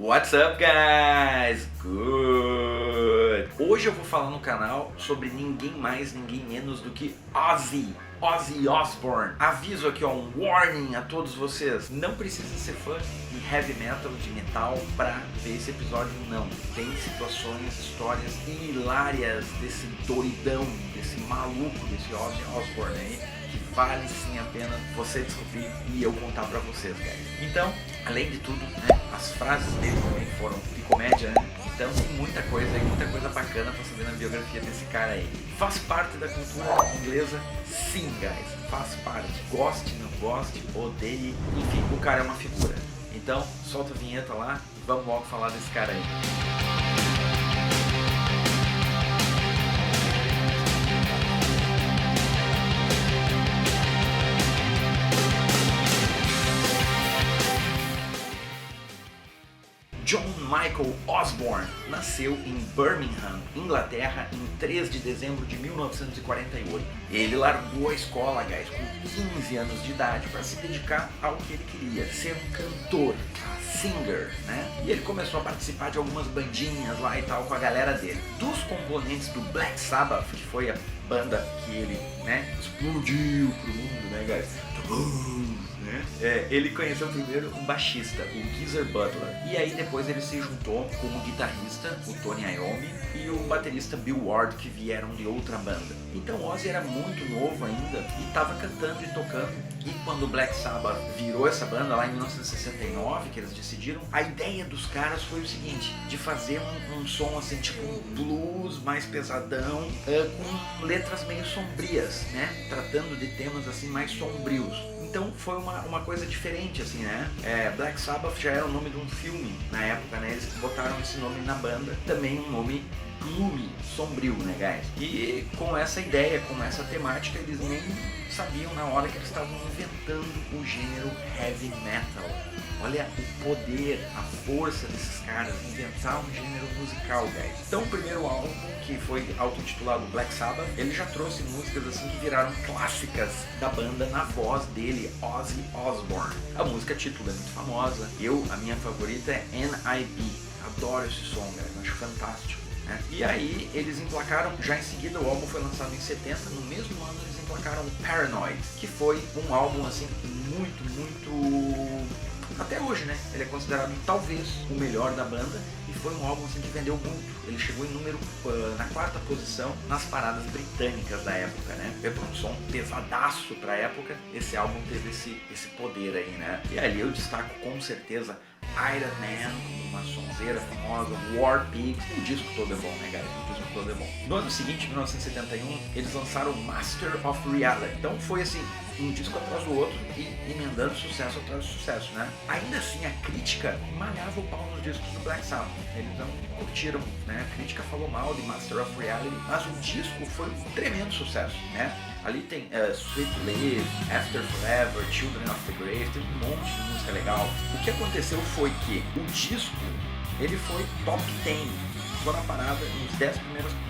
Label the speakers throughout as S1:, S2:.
S1: What's up, guys? Good! Hoje eu vou falar no canal sobre ninguém mais, ninguém menos do que Ozzy Osbourne. Aviso aqui, ó, um warning a todos vocês. Não precisa ser fã de heavy metal, de metal, pra ver esse episódio, não. Tem situações, histórias hilárias desse doidão, desse maluco, desse Ozzy Osbourne aí, que vale sim a pena você descobrir e eu contar pra vocês, guys. Então, além de tudo, né, as frases dele também foram de comédia, né? Então tem muita coisa aí, muita coisa bacana pra saber na biografia desse cara aí. Faz parte da cultura inglesa? Sim, guys, faz parte. Goste, não goste, odeie, enfim, o cara é uma figura. Então, solta a vinheta lá e vamos logo falar desse cara aí. John Michael Osbourne nasceu em Birmingham, Inglaterra, em 3 de dezembro de 1948. Ele largou a escola, guys, com 15 anos de idade para se dedicar ao que ele queria, ser um cantor, singer, né? E ele começou a participar de algumas bandinhas lá e tal com a galera dele. Dos componentes do Black Sabbath, que foi a banda que ele, né, explodiu pro mundo, né, guys? Ele conheceu primeiro um baixista, o Geezer Butler, e aí depois ele se juntou com o guitarrista, o Tony Iommi, e o baterista Bill Ward, que vieram de outra banda. Então Ozzy era muito novo ainda e estava cantando e tocando. E quando o Black Sabbath virou essa banda lá em 1969, que eles decidiram, a ideia dos caras foi o seguinte, de fazer um som assim, tipo um blues mais pesadão, com letras meio sombrias, né? Tratando de temas assim mais sombrios. Então foi uma coisa diferente, assim, né? Black Sabbath já era o nome de um filme na época, né? Eles botaram esse nome na banda, também um nome gloomy, sombrio, né, guys? E com essa ideia, com essa temática, eles nem sabiam na hora que eles estavam inventando o gênero heavy metal. Olha o poder, a força desses caras, inventar um gênero musical, guys. Então o primeiro álbum, que foi auto-intitulado Black Sabbath, ele já trouxe músicas assim que viraram clássicas da banda na voz dele, Ozzy Osbourne. A música título é muito famosa, a minha favorita é N.I.B. Adoro esse som, guys, acho fantástico. E aí eles emplacaram, já em seguida o álbum foi lançado em 70, no mesmo ano eles emplacaram Paranoid, que foi um álbum assim muito... Até hoje, né? Ele é considerado talvez o melhor da banda e foi um álbum assim que vendeu muito. Ele chegou em na 4ª posição nas paradas britânicas da época, né? Foi um som pesadaço pra época, esse álbum teve esse poder aí, né? E ali eu destaco com certeza Iron Man, uma sonzeira famosa, War Pigs, o disco todo é bom, né, galera? O disco todo é bom. No ano seguinte, 1971, eles lançaram Master of Reality. Então foi assim, um disco atrás do outro e emendando sucesso atrás de sucesso, né? Ainda assim, a crítica malhava o pau nos discos do Black Sabbath. Eles não curtiram, né? A crítica falou mal de Master of Reality, mas o disco foi um tremendo sucesso, né? Ali tem Sweet Live, After Forever, Children of the Grave, tem um monte de música legal. O que aconteceu foi que o disco, ele foi top 10, ficou na parada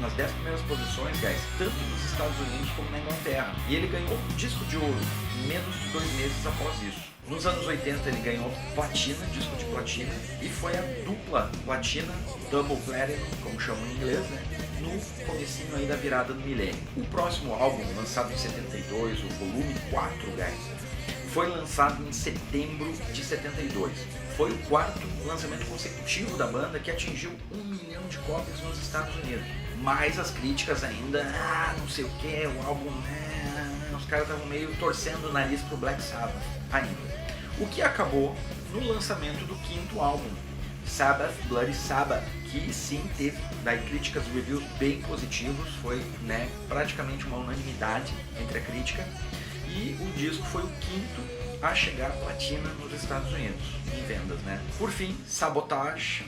S1: nas 10 primeiras posições, guys, tanto nos Estados Unidos como na Inglaterra. E ele ganhou disco de ouro menos de 2 meses após isso. Nos anos 80 ele ganhou platina, disco de platina, e foi a dupla platina, double platinum, como chamam em inglês, né? No comecinho aí da virada do milênio. O próximo álbum, lançado em 72, o volume 4, guys, foi lançado em setembro de 72. Foi o 4º lançamento consecutivo da banda que atingiu 1 milhão de cópias nos Estados Unidos. Mas as críticas ainda, não sei o que, o álbum, os caras estavam meio torcendo o nariz pro Black Sabbath ainda. O que acabou no lançamento do 5º álbum, Sabbath, Bloody Sabbath, que sim teve críticas, reviews bem positivos, foi, né, praticamente uma unanimidade entre a crítica, e o disco foi o 5º a chegar à platina nos Estados Unidos, em vendas, né? Por fim, Sabotage,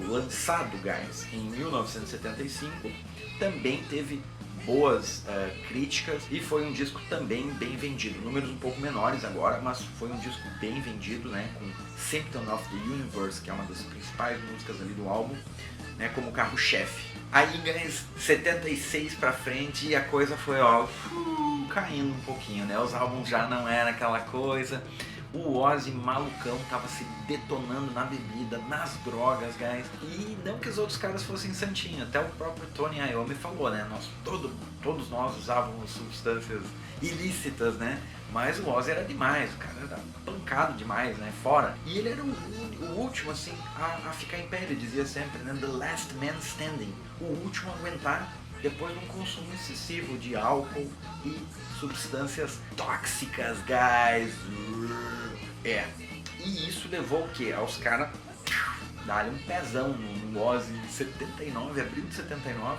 S1: lançado, guys, em 1975, também teve boas críticas e foi um disco também bem vendido, números um pouco menores agora, mas foi um disco bem vendido, né, com Symptom of the Universe, que é uma das principais músicas ali do álbum, né, como carro-chefe. Aí, guys, 76 pra frente e a coisa foi, ó, caindo um pouquinho, né, os álbuns já não eram aquela coisa, O Ozzy malucão tava se detonando na bebida, nas drogas, guys. E não que os outros caras fossem santinhos, até o próprio Tony Iommi falou, né? Todos nós usávamos substâncias ilícitas, né? Mas o Ozzy era demais, o cara era pancado demais, né? Fora. E ele era o último, assim, a ficar em pé. Ele dizia sempre, né? The last man standing. O último a aguentar depois de um consumo excessivo de álcool e substâncias tóxicas, guys. E isso levou o quê? Aos caras darem um pezão no Ozzy em 79, abril de 79.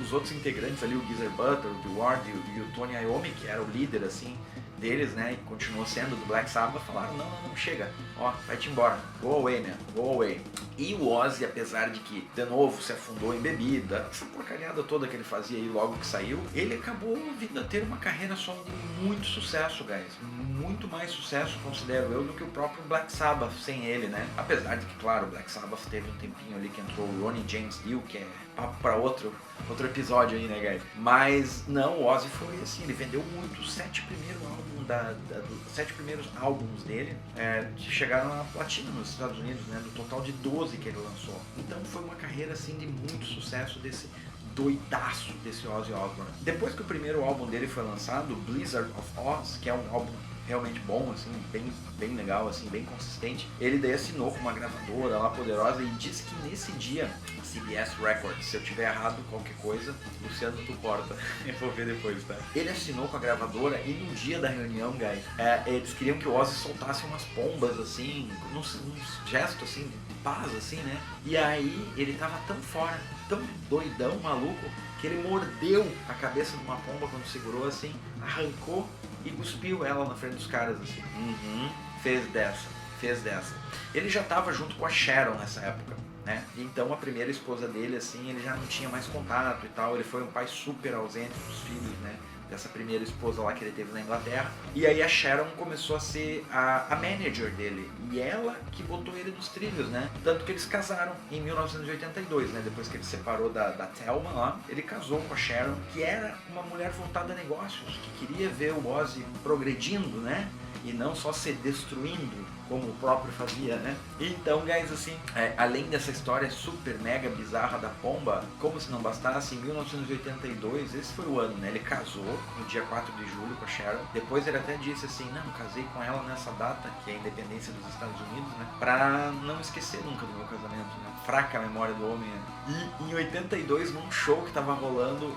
S1: Os outros integrantes ali, o Geezer Butler, o Bill Ward e o Tony Iommi, que era o líder, assim, deles, né, e continuou sendo do Black Sabbath, falaram, não, chega, ó, vai-te embora, go away, man, go away. E o Ozzy, apesar de que, de novo, se afundou em bebida, essa porcalhada toda que ele fazia aí logo que saiu, ele acabou vindo a ter uma carreira solo de muito sucesso, guys, muito mais sucesso, considero eu, do que o próprio Black Sabbath sem ele, né, apesar de que, claro, o Black Sabbath teve um tempinho ali que entrou o Ronnie James Dio, que é papo pra outro episódio aí, né, guys, mas não, o Ozzy foi assim, ele vendeu muito, os 7 primeiros álbuns dele chegaram na platina nos Estados Unidos, né, do total de 12 que ele lançou. Então foi uma carreira assim de muito sucesso desse doidaço desse Ozzy Osbourne. Depois que o primeiro álbum dele foi lançado, Blizzard of Ozz, que é um álbum realmente bom, assim, bem legal, assim, bem consistente, ele daí assinou com uma gravadora lá poderosa e disse que nesse dia, CBS Records, se eu tiver errado qualquer coisa, Luciano, tu corta, eu vou ver depois, tá? Ele assinou com a gravadora e no dia da reunião, guys, eles queriam que o Ozzy soltasse umas pombas, assim, uns gestos, assim, de paz, assim, né? E aí ele tava tão fora, tão doidão, maluco, que ele mordeu a cabeça de uma pomba quando segurou, assim, arrancou e cuspiu ela na frente dos caras, assim. Fez dessa. Ele já tava junto com a Sharon nessa época, né? Então a primeira esposa dele, assim, ele já não tinha mais contato e tal. Ele foi um pai super ausente dos filhos, né? Dessa primeira esposa lá que ele teve na Inglaterra. E aí a Sharon começou a ser a manager dele. E ela que botou ele nos trilhos, né? Tanto que eles casaram em 1982, né? Depois que ele separou da Thelma lá, ele casou com a Sharon, que era uma mulher voltada a negócios, que queria ver o Ozzy progredindo, né? E não só se destruindo, como o próprio fazia, né? Então, guys, assim, além dessa história super mega bizarra da pomba, como se não bastasse, em 1982, esse foi o ano, né? Ele casou no dia 4 de julho com a Sharon. Depois ele até disse assim, não, casei com ela nessa data, que é a independência dos Estados Unidos, né? Pra não esquecer nunca do meu casamento, né? Fraca a memória do homem, né? E em 82, num show que tava rolando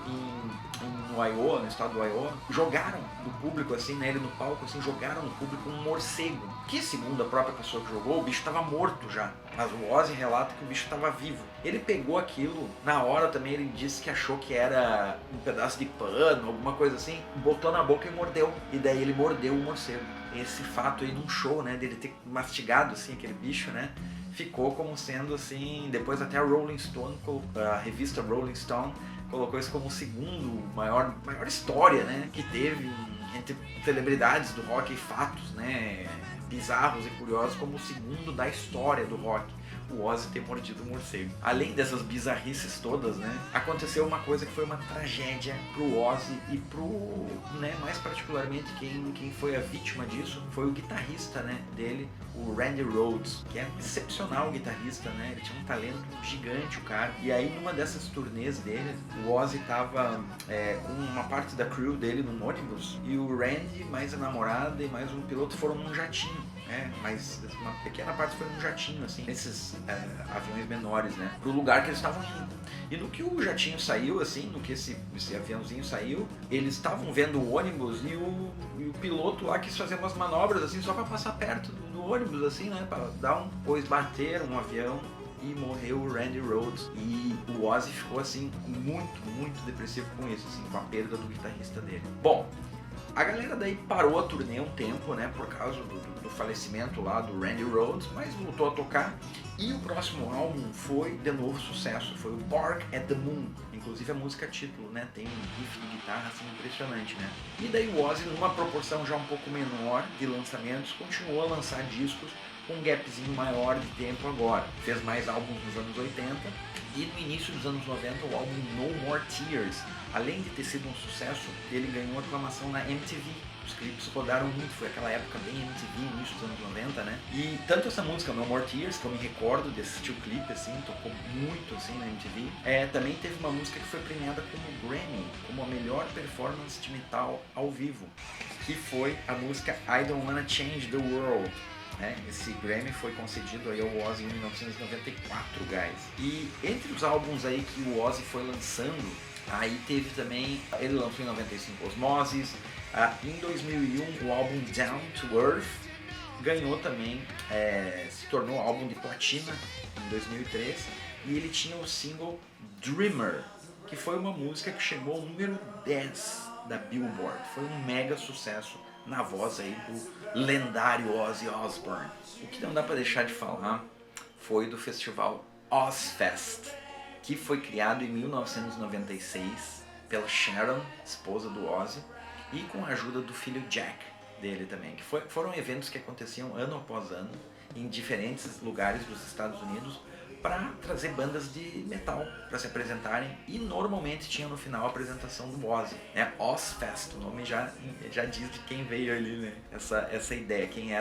S1: no Iowa, no estado do Iowa, jogaram no público, assim, né? Ele no palco, assim, jogaram no público um morcego, que segundo a própria pessoa que jogou, o bicho estava morto já, mas o Ozzy relata que o bicho estava vivo. Ele pegou aquilo, na hora também ele disse que achou que era um pedaço de pano, alguma coisa assim, botou na boca e mordeu, e daí ele mordeu o morcego. Esse fato aí num show, né, dele ter mastigado assim aquele bicho, né, ficou como sendo assim, depois até a Rolling Stone, a revista Rolling Stone, colocou isso como o segundo maior história, né, que teve entre celebridades do rock e fatos, né, bizarros e curiosos, como o segundo da história do rock, o Ozzy ter mordido um morcego. Além dessas bizarrices todas, né, aconteceu uma coisa que foi uma tragédia pro Ozzy e pro, né, mais particularmente quem foi a vítima disso foi o guitarrista, né, dele, o Randy Rhoads, que é um excepcional guitarrista, né, ele tinha um talento gigante, o cara. E aí numa dessas turnês dele, o Ozzy tava com uma parte da crew dele num ônibus e o Randy, mais a namorada e mais um piloto foram num jatinho, né, mas uma pequena parte foi num jatinho, assim, nesses aviões menores, né, pro lugar que eles estavam indo. E no que o jatinho saiu, assim, no que esse aviãozinho saiu, eles estavam vendo o ônibus e o piloto lá quis fazer umas manobras, assim, só pra passar perto do ônibus, assim, né, pra dar pois bater um avião e morreu o Randy Rhoads. E o Ozzy ficou, assim, muito depressivo com isso, assim, com a perda do guitarrista dele. Bom, a galera daí parou a turnê um tempo, né, por causa do falecimento lá do Randy Rhoads, mas voltou a tocar. E o próximo álbum foi de novo sucesso, foi o Bark at the Moon. Inclusive a música título, né, tem um riff de guitarra assim impressionante, né. E daí o Ozzy, numa proporção já um pouco menor de lançamentos, continuou a lançar discos com um gapzinho maior de tempo agora. Fez mais álbuns nos anos 80 e no início dos anos 90 o álbum No More Tears, além de ter sido um sucesso, ele ganhou aclamação na MTV, Os clipes rodaram muito, foi aquela época bem MTV, início dos anos 90, né? E tanto essa música, No More Tears, que eu me recordo de assistir o clipe, assim, tocou muito, assim, na MTV. Também teve uma música que foi premiada como Grammy, como a melhor performance de metal ao vivo, que foi a música I Don't Wanna Change the World. Esse Grammy foi concedido aí ao Ozzy em 1994, guys. E entre os álbuns aí que o Ozzy foi lançando, aí teve também, ele lançou em 95 Osmosis, em 2001 o álbum Down to Earth ganhou também, se tornou álbum de platina em 2003, e ele tinha o single Dreamer, que foi uma música que chegou ao número 10 da Billboard, foi um mega sucesso na voz aí do lendário Ozzy Osbourne. O que não dá para deixar de falar foi do festival Ozzfest, que foi criado em 1996 pela Sharon, esposa do Ozzy, e com a ajuda do filho Jack dele também, que foram eventos que aconteciam ano após ano em diferentes lugares dos Estados Unidos para trazer bandas de metal para se apresentarem, e normalmente tinha no final a apresentação do Ozzy, né? Ozzfest, o nome já diz de quem veio ali, né? Essa ideia, quem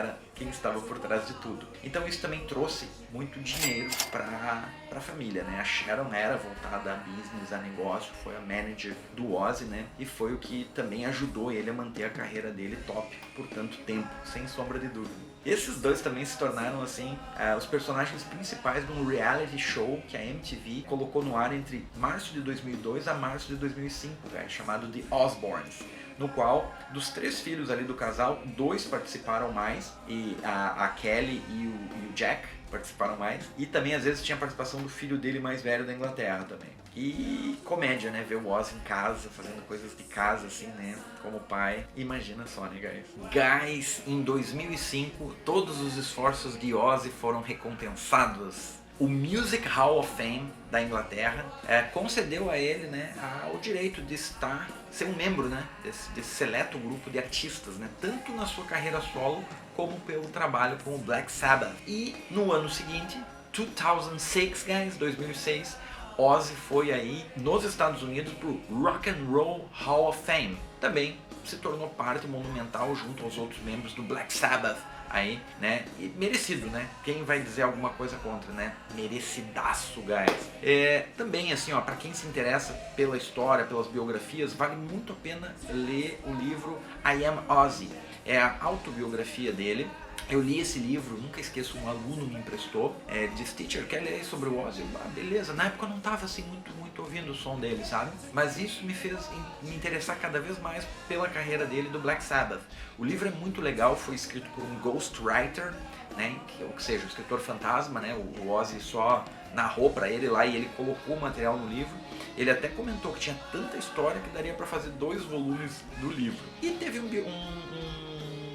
S1: estava por trás de tudo. Então isso também trouxe muito dinheiro para a família, né? A Sharon era voltada a business, a negócio, foi a manager do Ozzy, né? E foi o que também ajudou ele a manter a carreira dele top por tanto tempo, sem sombra de dúvida. Esses dois também se tornaram, assim, os personagens principais de um reality show que a MTV colocou no ar entre março de 2002 a março de 2005, chamado The Osbournes, no qual, dos 3 filhos ali do casal, 2 participaram mais, e a Kelly e o Jack participaram mais, e também às vezes tinha a participação do filho dele mais velho da Inglaterra também. E comédia, né? Ver o Ozzy em casa, fazendo coisas de casa, assim, né? Como pai. Imagina só, né, guys? Guys, em 2005, todos os esforços de Ozzy foram recompensados. O Music Hall of Fame da Inglaterra concedeu a ele, né, o direito de ser um membro, né, desse seleto grupo de artistas, né, tanto na sua carreira solo como pelo trabalho com o Black Sabbath. E no ano seguinte, 2006, Ozzy foi aí nos Estados Unidos pro Rock and Roll Hall of Fame. Também se tornou parte monumental junto aos outros membros do Black Sabbath aí, né? E merecido, né? Quem vai dizer alguma coisa contra, né? Merecidaço, guys. Também, assim, ó, pra quem se interessa pela história, pelas biografias, vale muito a pena ler o livro I Am Ozzy. É a autobiografia dele. Eu li esse livro, nunca esqueço, um aluno me emprestou, disse: "Teacher, quer ler sobre o Ozzy?" Beleza, na época eu não estava assim muito ouvindo o som dele, sabe? Mas isso me fez me interessar cada vez mais pela carreira dele do Black Sabbath. O livro é muito legal, foi escrito por um ghostwriter, né? Ou seja, o escritor fantasma, né? O Ozzy só narrou para ele lá e ele colocou o material no livro. Ele até comentou que tinha tanta história que daria para fazer 2 volumes do livro. E teve um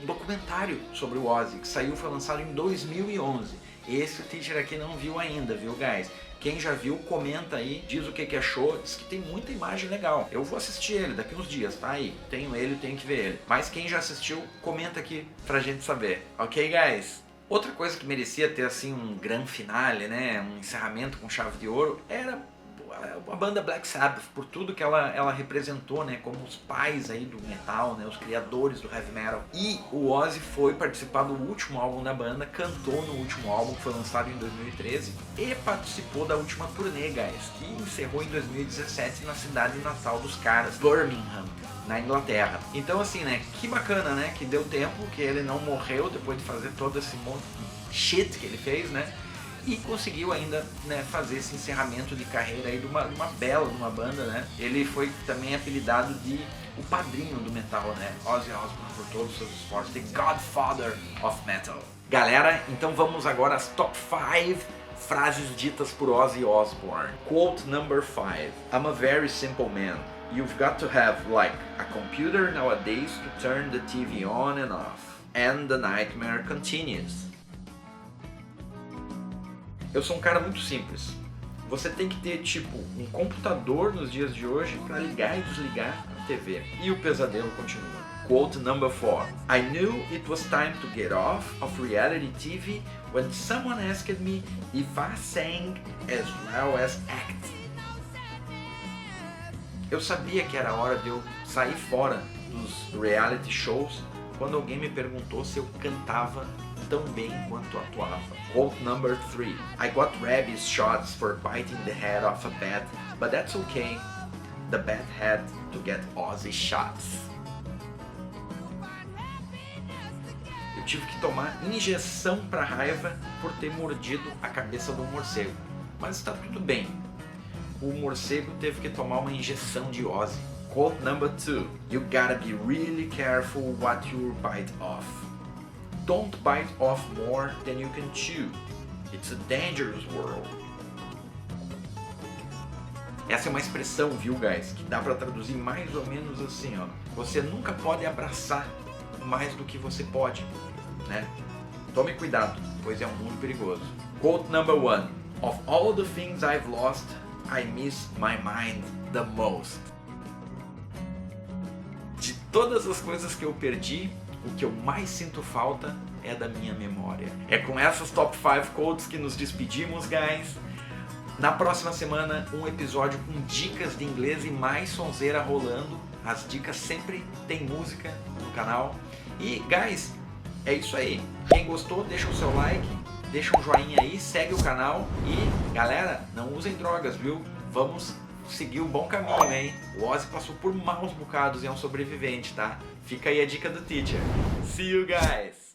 S1: documentário sobre o Ozzy, que foi lançado em 2011. Esse o teacher aqui não viu ainda, viu, guys? Quem já viu, comenta aí, diz o que achou, diz que tem muita imagem legal. Eu vou assistir ele daqui uns dias, tá aí? Tenho que ver ele. Mas quem já assistiu, comenta aqui pra gente saber. Ok, guys? Outra coisa que merecia ter, assim, um grande finale, né? Um encerramento com chave de ouro, era a banda Black Sabbath, por tudo que ela representou, né, como os pais aí do metal, né, os criadores do heavy metal. E o Ozzy foi participar do último álbum da banda, cantou no último álbum, que foi lançado em 2013, e participou da última turnê, guys, que encerrou em 2017 na cidade natal dos caras, Birmingham, na Inglaterra. Então, assim, né, que bacana, né, que deu tempo, que ele não morreu depois de fazer todo esse monte de shit que ele fez, né, e conseguiu ainda, né, fazer esse encerramento de carreira aí de uma banda, né? Ele foi também apelidado de o padrinho do metal, né? Ozzy Osbourne, por todos os seus esforços, The Godfather of Metal. Galera, então vamos agora às top 5 frases ditas por Ozzy Osbourne. Quote number 5. I'm a very simple man. You've got to have, like, a computer nowadays to turn the TV on and off. And the nightmare continues. Eu sou um cara muito simples. Você tem que ter, tipo, um computador nos dias de hoje para ligar e desligar a TV. E o pesadelo continua. Quote number 4. I knew it was time to get off of reality TV when someone asked me if I sang as well as act. Eu sabia que era hora de eu sair fora dos reality shows quando alguém me perguntou se eu cantava tão bem quanto atuava. Quote number 3. I got rabies shots for biting the head off a bat, but that's okay. The bat had to get Ozzy shots. Eu tive que tomar injeção para raiva por ter mordido a cabeça do morcego. Mas está tudo bem. O morcego teve que tomar uma injeção de Ozzy. Quote number 2. You gotta be really careful what you bite off. Don't bite off more than you can chew. It's a dangerous world. Essa é uma expressão, viu, guys, que dá para traduzir mais ou menos assim, ó. Você nunca pode abraçar mais do que você pode, né? Tome cuidado, pois é um mundo perigoso. Quote number 1. Of all the things I've lost, I miss my mind the most. De todas as coisas que eu perdi, o que eu mais sinto falta é da minha memória. É com essas top 5 quotes que nos despedimos, guys. Na próxima semana, um episódio com dicas de inglês e mais sonzeira rolando. As dicas sempre tem música no canal. E, guys, é isso aí. Quem gostou, deixa o seu like, deixa um joinha aí, segue o canal. E, galera, não usem drogas, viu? Vamos seguir o bom caminho, hein? O Ozzy passou por maus bocados e é um sobrevivente, tá? Fica aí a dica do teacher. See you, guys!